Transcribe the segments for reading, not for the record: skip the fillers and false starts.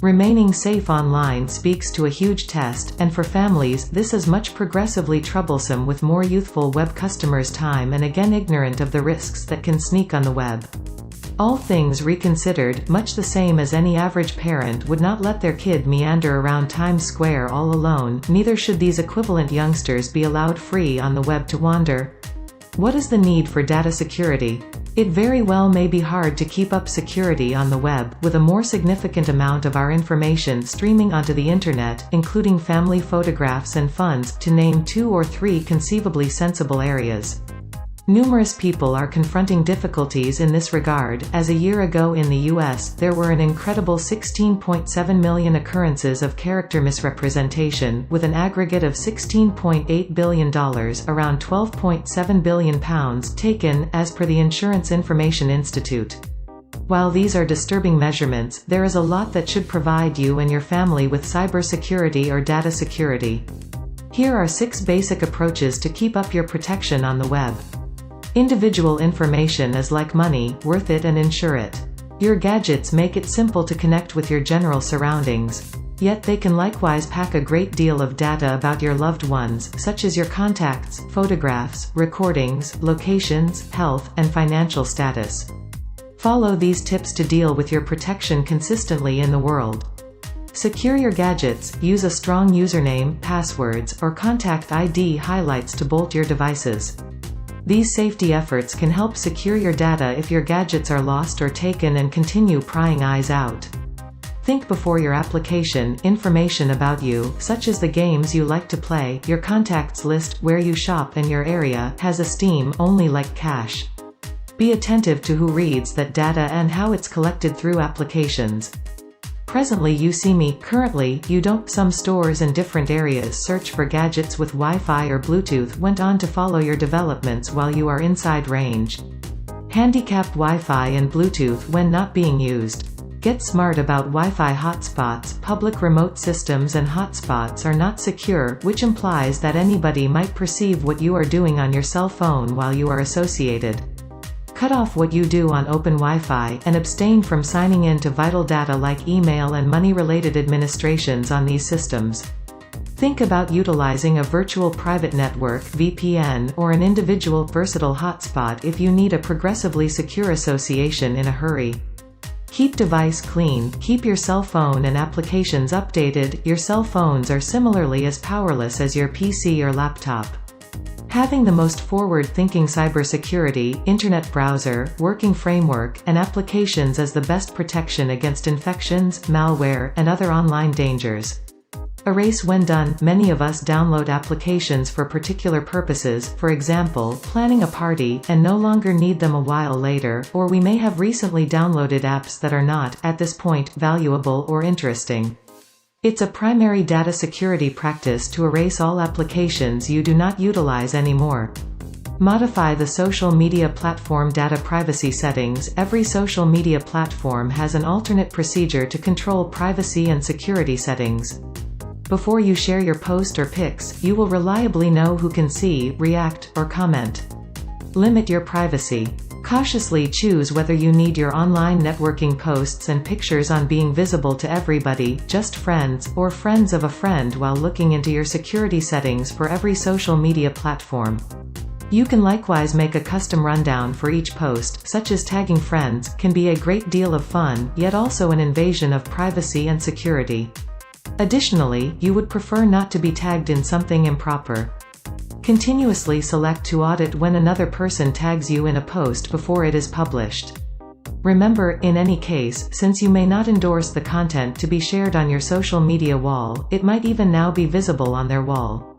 Remaining safe online speaks to a huge test, and for families this is much progressively troublesome, with more youthful web customers time and again ignorant of the risks that can sneak on the web. All things reconsidered, much the same as any average parent would not let their kid meander around Times Square all alone, neither should these equivalent youngsters be allowed free on the web to wander. What is the need for data security? It very well may be hard to keep up security on the web, with a more significant amount of our information streaming onto the internet, including family photographs and funds, to name 2 or 3 conceivably sensible areas. Numerous people are confronting difficulties in this regard, as a year ago in the US, there were an incredible 16.7 million occurrences of character misrepresentation, with an aggregate of $16.8 billion, around £12.7 billion, taken, as per the Insurance Information Institute. While these are disturbing measurements, there is a lot that should provide you and your family with cybersecurity or data security. Here are 6 basic approaches to keep up your protection on the web. Individual information is like money, worth it and insure it. Your gadgets make it simple to connect with your general surroundings. Yet they can likewise pack a great deal of data about your loved ones, such as your contacts, photographs, recordings, locations, health, and financial status. Follow these tips to deal with your protection consistently in the world. Secure your gadgets, use a strong username, passwords, or contact ID highlights to bolt your devices. These safety efforts can help secure your data if your gadgets are lost or taken, and continue prying eyes out. Think before your application. Information about you, such as the games you like to play, your contacts list, where you shop and your area, has esteem only like cash. Be attentive to who reads that data and how it's collected through applications. Presently you see me, currently you don't. Some stores in different areas search for gadgets with Wi-Fi or Bluetooth went on to follow your developments while you are inside range. Handicapped Wi-Fi and Bluetooth when not being used. Get smart about Wi-Fi hotspots. Public remote systems and hotspots are not secure, which implies that anybody might perceive what you are doing on your cell phone while you are associated. Cut off what you do on open Wi-Fi, and abstain from signing in to vital data like email and money-related administrations on these systems. Think about utilizing a virtual private network (VPN) or an individual versatile hotspot if you need a progressively secure association in a hurry. Keep device clean. Keep your cell phone and applications updated. Your cell phones are similarly as powerless as your PC or laptop. Having the most forward-thinking cybersecurity, internet browser, working framework, and applications is the best protection against infections, malware, and other online dangers. Erase when done. Many of us download applications for particular purposes, for example, planning a party, and no longer need them a while later, or we may have recently downloaded apps that are not, at this point, valuable or interesting. It's a primary data security practice to erase all applications you do not utilize anymore. Modify the social media platform data privacy settings. Every social media platform has an alternate procedure to control privacy and security settings. Before you share your post or pics, you will reliably know who can see, react, or comment. Limit your privacy. Cautiously choose whether you need your online networking posts and pictures on being visible to everybody, just friends, or friends of a friend, while looking into your security settings for every social media platform. You can likewise make a custom rundown for each post, such as tagging friends, can be a great deal of fun, yet also an invasion of privacy and security. Additionally, you would prefer not to be tagged in something improper. Continuously select to audit when another person tags you in a post before it is published. Remember, in any case, since you may not endorse the content to be shared on your social media wall, it might even now be visible on their wall.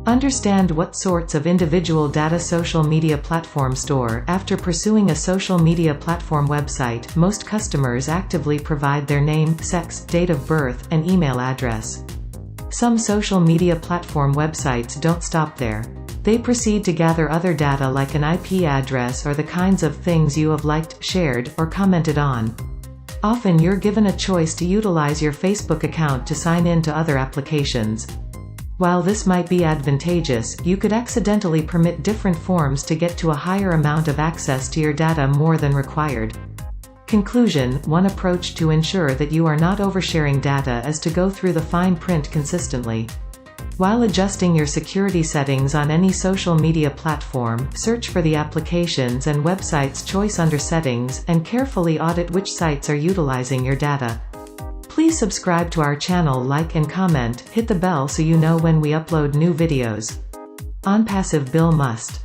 Understand what sorts of individual data social media platforms store. After pursuing a social media platform website, most customers actively provide their name, sex, date of birth, and email address. Some social media platform websites don't stop there. They proceed to gather other data like an IP address or the kinds of things you have liked, shared, or commented on. Often you're given a choice to utilize your Facebook account to sign in to other applications. While this might be advantageous, you could accidentally permit different forms to get to a higher amount of access to your data more than required. Conclusion: one approach to ensure that you are not oversharing data is to go through the fine print consistently. While adjusting your security settings on any social media platform, search for the applications and websites choice under Settings, and carefully audit which sites are utilizing your data. Please subscribe to our channel, like and comment, hit the bell so you know when we upload new videos. Onpassive Bill Must.